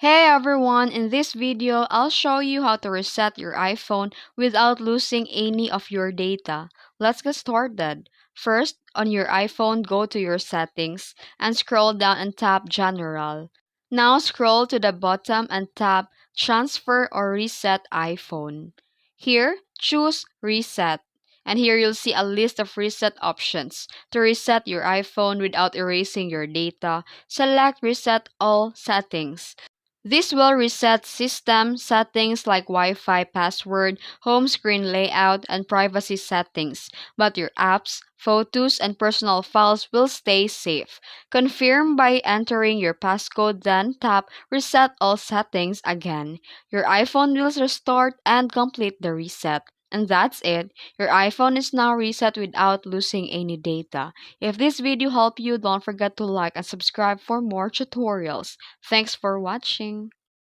Hey everyone, in this video, I'll show you how to reset your iPhone without losing any of your data. Let's get started. First, on your iPhone, go to your settings and scroll down and tap General. Now scroll to the bottom and tap Transfer or Reset iPhone. Here, choose Reset. And here you'll see a list of reset options. To reset your iPhone without erasing your data, select Reset All Settings. This will reset system settings like Wi-Fi password, home screen layout, and privacy settings, but your apps, photos, and personal files will stay safe. Confirm by entering your passcode, then tap Reset All Settings again. Your iPhone will restart and complete the reset. And that's it. Your iPhone is now reset without losing any data. If this video helped you, don't forget to like and subscribe for more tutorials. Thanks for watching.